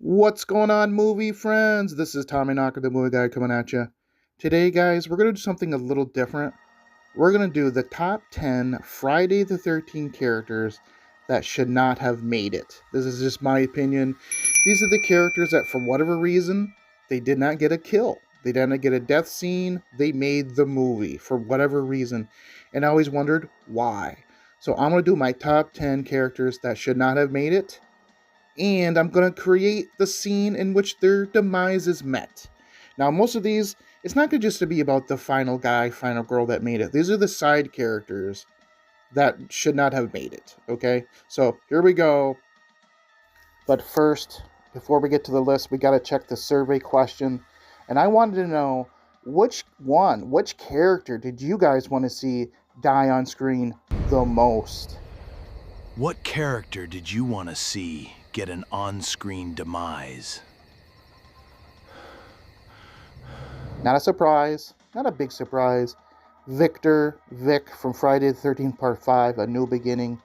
What's going on, movie friends? This is Tommy Knocker, the movie guy, coming at you. Today, guys, we're going to do something a little different. We're going to do the top 10 Friday the 13th characters that should not have made it. This is just my opinion. These are the characters that, for whatever reason, they did not get a kill. They didn't get a death scene. They made the movie for whatever reason. And I always wondered why. So I'm going to do my top 10 characters that should not have made it. And I'm going to create the scene in which their demise is met. Now, most of these, it's not going to just be about the final guy, final girl that made it. These are the side characters that should not have made it, okay? So, here we go. But first, before we get to the list, we got to check the survey question. And I wanted to know, which character did you guys want to see die on screen the most? What character did you want to see get an on-screen demise? Not a surprise, not a big surprise. Vic from Friday the 13th Part 5, A New Beginning,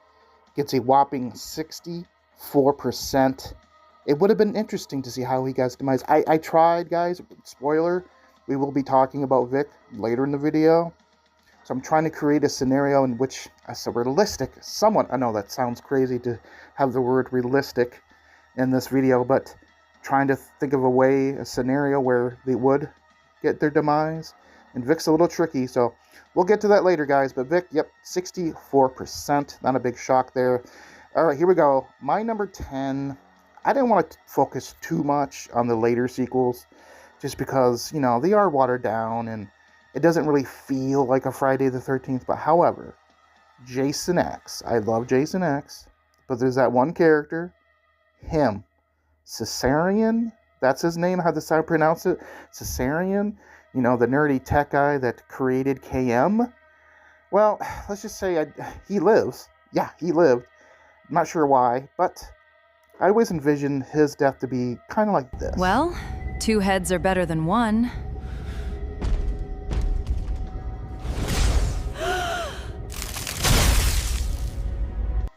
gets a whopping 64%. It would have been interesting to see how he got demise. I tried, guys. Spoiler, we will be talking about Vic later in the video. So I'm trying to create a scenario in which it's realistic, somewhat. I know that sounds crazy to have the word realistic in this video, but trying to think of a scenario where they would get their demise. And Vic's a little tricky, so we'll get to that later, guys. But Vic, yep, 64%. Not a big shock there. All right, here we go. My number 10, I didn't want to focus too much on the later sequels, just because, they are watered down, and it doesn't really feel like a Friday the 13th, but however, Jason X. I love Jason X, but there's that one character, him. Cecarian, that's his name, how does I pronounce it? Cecarian, the nerdy tech guy that created KM. Well, let's just say he lives. Yeah, he lived. I'm not sure why, but I always envisioned his death to be kind of like this. Well, two heads are better than one.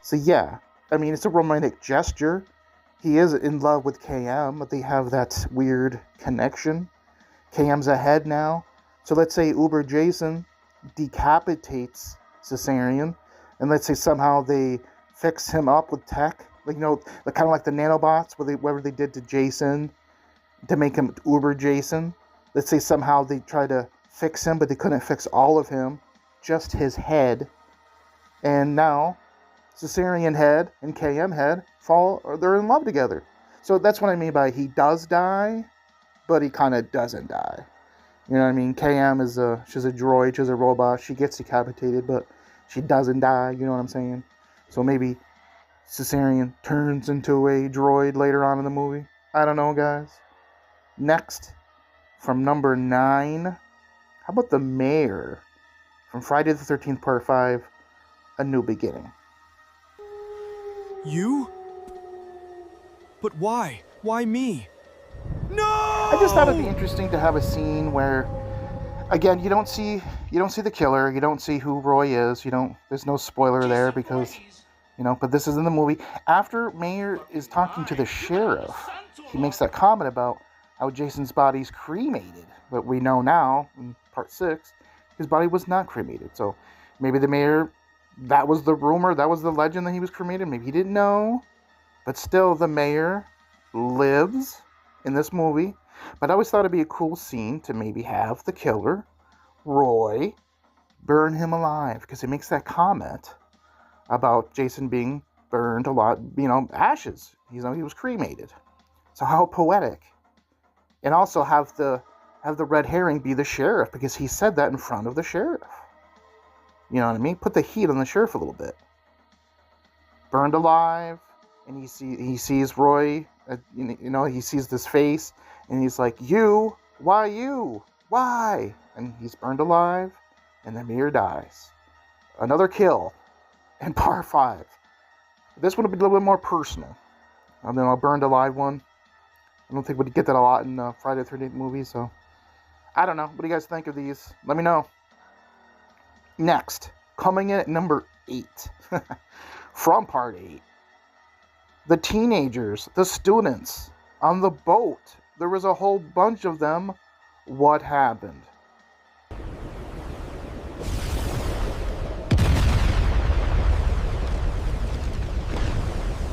So yeah, it's a romantic gesture. He is in love with KM, but they have that weird connection. KM's ahead now. So let's say Uber Jason decapitates Cecarian, and let's say somehow they fix him up with tech. Like, kind of like the nanobots, whatever they did to Jason to make him Uber Jason. Let's say somehow they try to fix him, but they couldn't fix all of him, just his head. And now Cecarian head and KM head they're in love together. So that's what I mean by he does die, but he kind of doesn't die. You know what I mean? KM she's a droid, she's a robot, she gets decapitated, but she doesn't die, you know what I'm saying? So maybe Cecarian turns into a droid later on in the movie. I don't know, guys. Next, from number 9, how about the mayor from Friday the 13th Part 5, A New Beginning? You? But why? Why me? No! I just thought it'd be interesting to have a scene where, again, you don't see the killer, you don't see who Roy is, there's no spoiler there because, but this is in the movie. After Mayor is talking to the sheriff, he makes that comment about how Jason's body's cremated. But we know now, in Part 6, his body was not cremated. So maybe the mayor, that was the rumor, that was the legend that he was cremated. Maybe he didn't know. But still, the mayor lives in this movie. But I always thought it'd be a cool scene to maybe have the killer, Roy, burn him alive. Because he makes that comment about Jason being burned a lot, ashes. He was cremated. So how poetic. And also have the red herring be the sheriff, because he said that in front of the sheriff. You know what I mean? Put the heat on the sheriff a little bit. Burned alive, and he sees Roy, he sees this face, and he's like, you? Why you? Why? And he's burned alive, and the mayor dies. Another kill in Part 5. This one would be a little bit more personal. And then a burned alive one. I don't think we'd get that a lot in Friday the 13th movies, so I don't know. What do you guys think of these? Let me know. Next, coming in at number 8, from Part 8, the teenagers, the students On the boat, there was a whole bunch of them. What happened?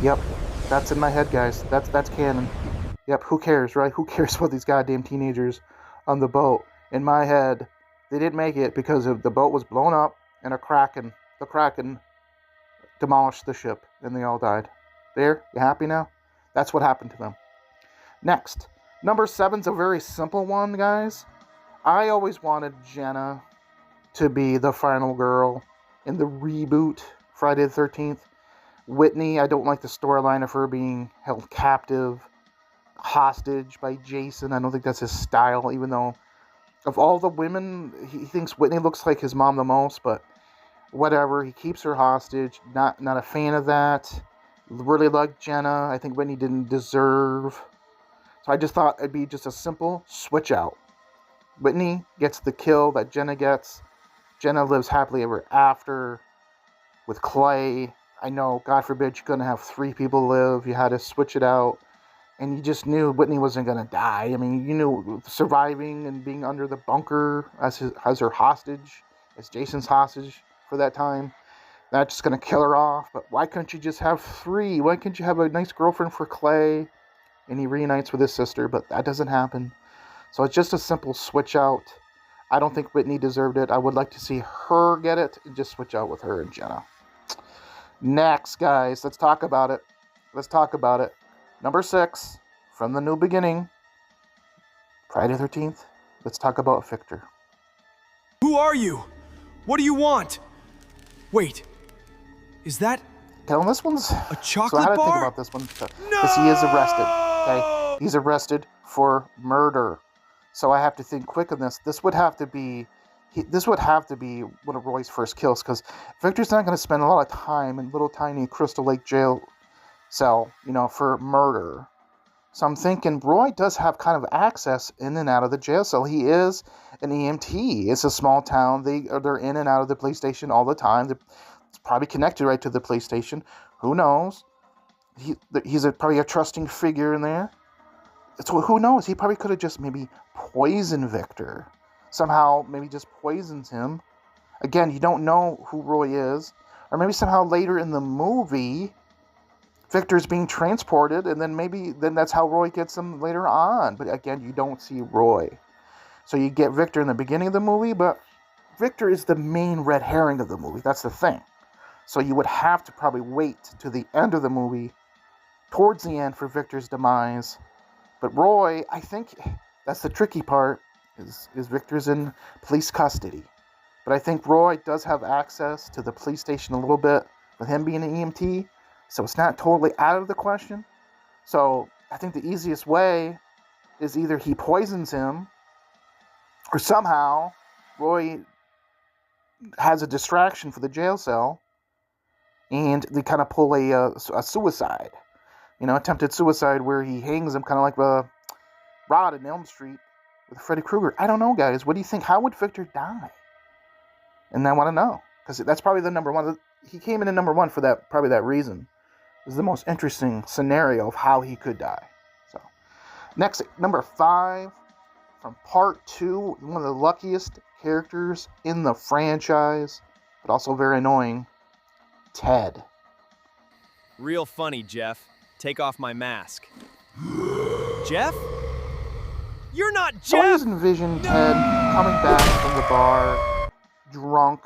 Yep, that's in my head, guys. That's canon. Yep, who cares, right? Who cares about these goddamn teenagers on the boat? In my head, they didn't make it because the boat was blown up and the Kraken demolished the ship and they all died. There, you happy now? That's what happened to them. Next, number 7's a very simple one, guys. I always wanted Jenna to be the final girl in the reboot Friday the 13th. Whitney, I don't like the storyline of her being held captive, hostage by Jason. I don't think that's his style, even though of all the women, he thinks Whitney looks like his mom the most, but whatever. He keeps her hostage. Not a fan of that. Really like Jenna. I think Whitney didn't deserve. So I just thought it'd be just a simple switch out. Whitney gets the kill that Jenna gets. Jenna lives happily ever after with Clay. I know, God forbid, you're going to have 3 people live. You had to switch it out. And you just knew Whitney wasn't going to die. I mean, you knew surviving and being under the bunker as her hostage, as Jason's hostage for that time. That's just going to kill her off. But why couldn't you just have 3? Why couldn't you have a nice girlfriend for Clay? And he reunites with his sister, but that doesn't happen. So it's just a simple switch out. I don't think Whitney deserved it. I would like to see her get it and just switch out with her and Jenna. Next, guys, let's talk about it. Number 6, from the new beginning, Friday the 13th. Let's talk about Victor. Who are you? What do you want? Wait, is that Okay, well, this one's a chocolate so I had to bar? think about this one because he is arrested. Okay, he's arrested for murder. So I have to think quick on this. This would have to be one of Roy's first kills because Victor's not going to spend a lot of time in little tiny Crystal Lake jail cell, for murder. So I'm thinking Roy does have kind of access in and out of the jail cell. He is an EMT. It's a small town. They're in and out of the police station all the time. It's probably connected right to the police station. Who knows? He's probably a trusting figure in there. So who knows? He probably could have just maybe poisoned Victor. Somehow maybe just poisons him. Again, you don't know who Roy is. Or maybe somehow later in the movie, Victor's being transported, and then that's how Roy gets him later on. But again, you don't see Roy. So you get Victor in the beginning of the movie, but Victor is the main red herring of the movie. That's the thing. So you would have to probably wait to the end of the movie, towards the end, for Victor's demise. But Roy, I think that's the tricky part, is Victor's in police custody. But I think Roy does have access to the police station a little bit, with him being an EMT. So it's not totally out of the question. So I think the easiest way is either he poisons him, or somehow Roy has a distraction for the jail cell, and they kind of pull a suicide. Attempted suicide where he hangs him kind of like a Rod in Elm Street with Freddy Krueger. I don't know, guys. What do you think? How would Victor die? And I want to know, because that's probably the number one. He came in at number 1 for that reason. Is the most interesting scenario of how he could die. So, next, number 5, from part 2, one of the luckiest characters in the franchise, but also very annoying, Ted. Real funny, Jeff. Take off my mask. Jeff? You're not I always Jeff! envisioned Ted coming back from the bar, drunk,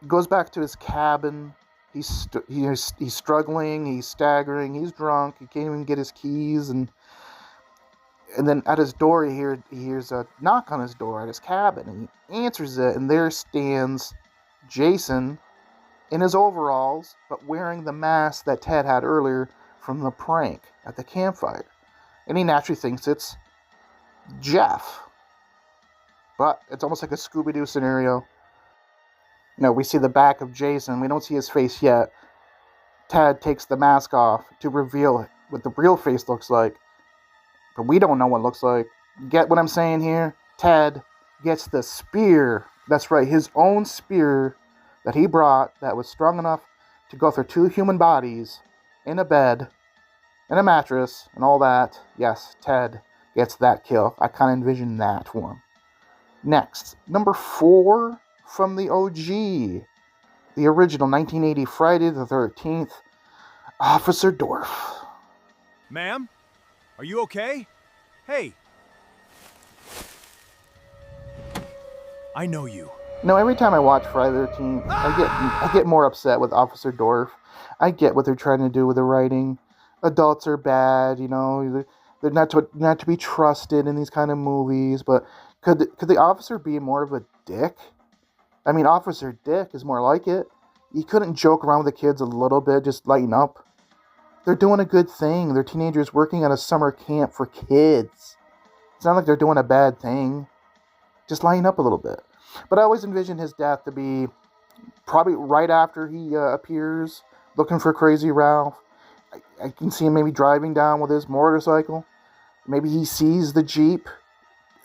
goes back to his cabin. He's struggling, he's staggering, he's drunk, he can't even get his keys, and then at his door he hears a knock on his door at his cabin, and he answers it, and there stands Jason in his overalls, but wearing the mask that Ted had earlier from the prank at the campfire. And he naturally thinks it's Jeff. But it's almost like a Scooby-Doo scenario. We see the back of Jason. We don't see his face yet. Ted takes the mask off to reveal what the real face looks like. But we don't know what it looks like. Get what I'm saying here? Ted gets the spear. That's right, his own spear that he brought that was strong enough to go through 2 human bodies in a bed and a mattress and all that. Yes, Ted gets that kill. I kind of envision that one. Next, number 4 from the OG, the original 1980 Friday the 13th, Officer Dorf. Ma'am? Are you okay? Hey. I know you. No, every time I watch Friday the 13th, I get more upset with Officer Dorf. I get what they're trying to do with the writing. Adults are bad, you know. They're not to be trusted in these kind of movies. But could the officer be more of a dick? I mean, Officer Dick is more like it. You couldn't joke around with the kids a little bit, just lighten up. They're doing a good thing. They're teenagers working at a summer camp for kids. It's not like they're doing a bad thing. Just lighten up a little bit. But I always envision his death to be probably right after he appears, looking for Crazy Ralph. I can see him maybe driving down with his motorcycle. Maybe he sees the Jeep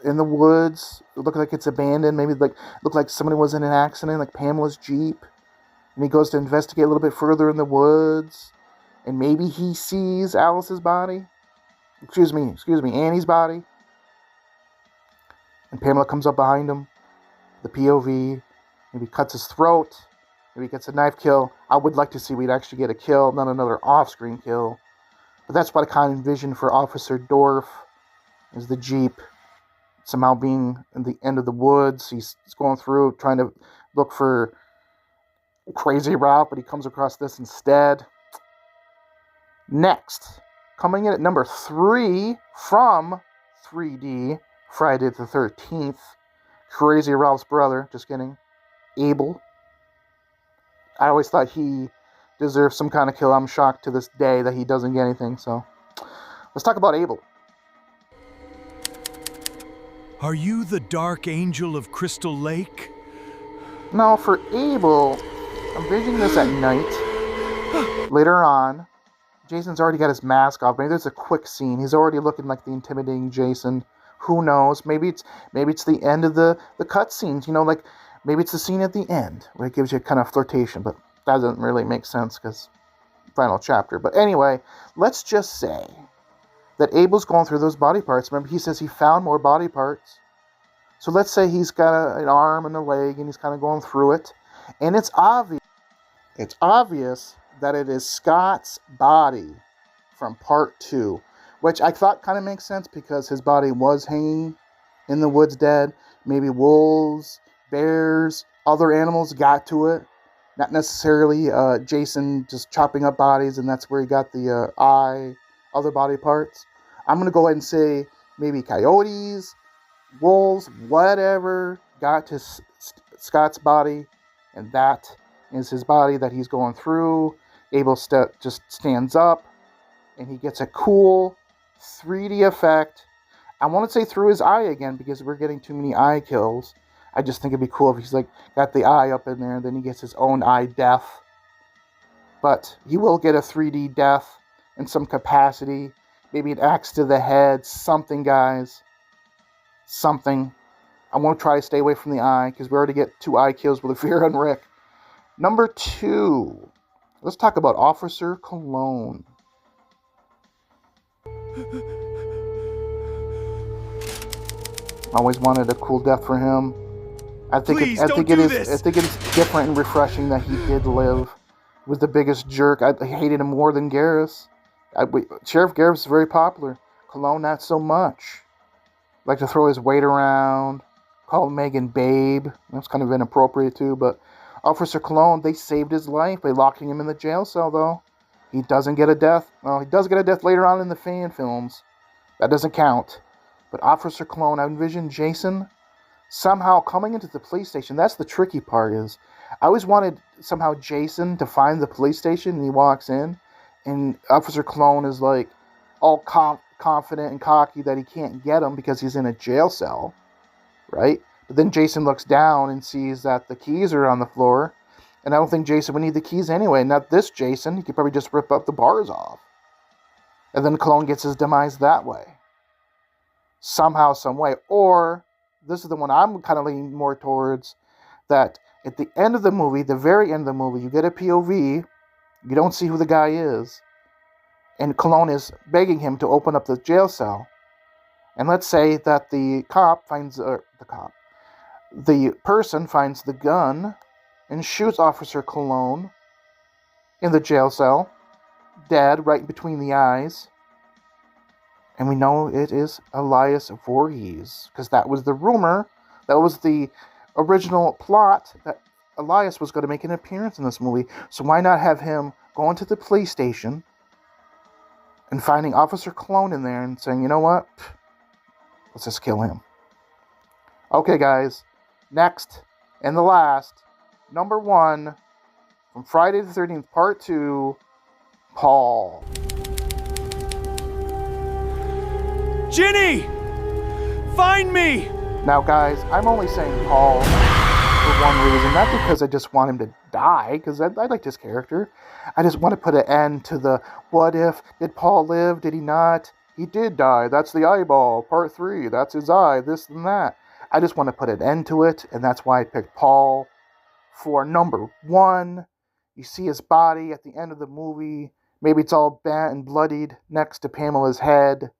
in the woods, looking like it's abandoned. Maybe look like somebody was in an accident, like Pamela's Jeep. And he goes to investigate a little bit further in the woods. And maybe he sees Alice's body. Excuse me, Annie's body. And Pamela comes up behind him. The POV, maybe cuts his throat, maybe gets a knife kill. I would like to see we'd actually get a kill, not another off-screen kill. But that's what I kind of envision for Officer Dorf, is the Jeep somehow being in the end of the woods. He's going through, trying to look for Crazy Ralph, but he comes across this instead. Next, coming in at number 3 from 3D, Friday the 13th, Crazy Ralph's brother, just kidding, Abel. I always thought he deserved some kind of kill. I'm shocked to this day that he doesn't get anything, so let's talk about Abel. Are you the Dark Angel of Crystal Lake? Now, for Abel, I'm envisioning this at night. Later on, Jason's already got his mask off. Maybe there's a quick scene. He's already looking like the intimidating Jason. Who knows? Maybe it's the end of the cutscenes. You know, like maybe it's the scene at the end where it gives you a kind of flirtation, but that doesn't really make sense because final chapter. But anyway, let's just say that Abel's going through those body parts. Remember, he says he found more body parts. So let's say he's got an arm and a leg, and he's kind of going through it, and it's obvious. It's obvious that it is Scott's body from part 2. Which I thought kind of makes sense because his body was hanging in the woods dead. Maybe wolves, bears, other animals got to it. Not necessarily Jason just chopping up bodies and that's where he got the eye, other body parts. I'm going to go ahead and say maybe coyotes, wolves, whatever got to Scott's body. And that is his body that he's going through. Abel just stands up and he gets a cool 3D effect. I want to say through his eye again because we're getting too many eye kills. I just think it'd be cool if he's like got the eye up in there and then he gets his own eye death. But he will get a 3D death in some capacity. Maybe an axe to the head. Something, guys. Something. I won't try to stay away from the eye because we already get 2 eye kills with Vera and Rick. Number 2. Let's talk about Officer Cologne. Always wanted a cool death for him. I think it is different and refreshing that he did live. He was the biggest jerk. I hated him more than Garrus. Sheriff Garrus is very popular. Cologne, not so much. Like to throw his weight around. Call Megan babe. That's kind of inappropriate too. But Officer Cologne, they saved his life by locking him in the jail cell though. He doesn't get a death. Well, he does get a death later on in the fan films. That doesn't count. But Officer Cologne, I envision Jason somehow coming into the police station. That's the tricky part is, I always wanted somehow Jason to find the police station and he walks in. And Officer Cologne is like all confident and cocky that he can't get him because he's in a jail cell. Right? But then Jason looks down and sees that the keys are on the floor. And I don't think Jason would need the keys anyway. Not this Jason. He could probably just rip up the bars off. And then Cologne gets his demise that way. Somehow, some way. Or, this is the one I'm kind of leaning more towards, that at the end of the movie, the very end of the movie, you get a POV, you don't see who the guy is, and Cologne is begging him to open up the jail cell. And let's say that the person finds the gun and shoots Officer Cologne in the jail cell, dead right between the eyes. And we know it is Elias Voorhees, because that was the rumor, that was the original plot, that Elias was going to make an appearance in this movie. So why not have him going to the police station and finding Officer Cologne in there and saying, you know what, let's just kill him. Okay, guys, next and the last, number 1, from Friday the 13th, Part 2, Paul. Ginny! Find me! Now, guys, I'm only saying Paul for one reason, not because I just want him to die, because I like this character. I just want to put an end to the what if, did Paul live, did he not? He did die, that's the eyeball, Part 3, that's his eye, this and that. I just want to put an end to it, and that's why I picked Paul for number 1. You see his body at the end of the movie. Maybe it's all bent and bloodied next to Pamela's head.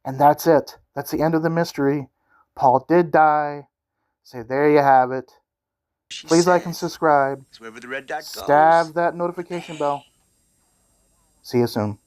And that's it. That's the end of the mystery. Paul did die. So there you have it. Please like and subscribe. Wherever the red dot goes. Stab that notification bell. See you soon.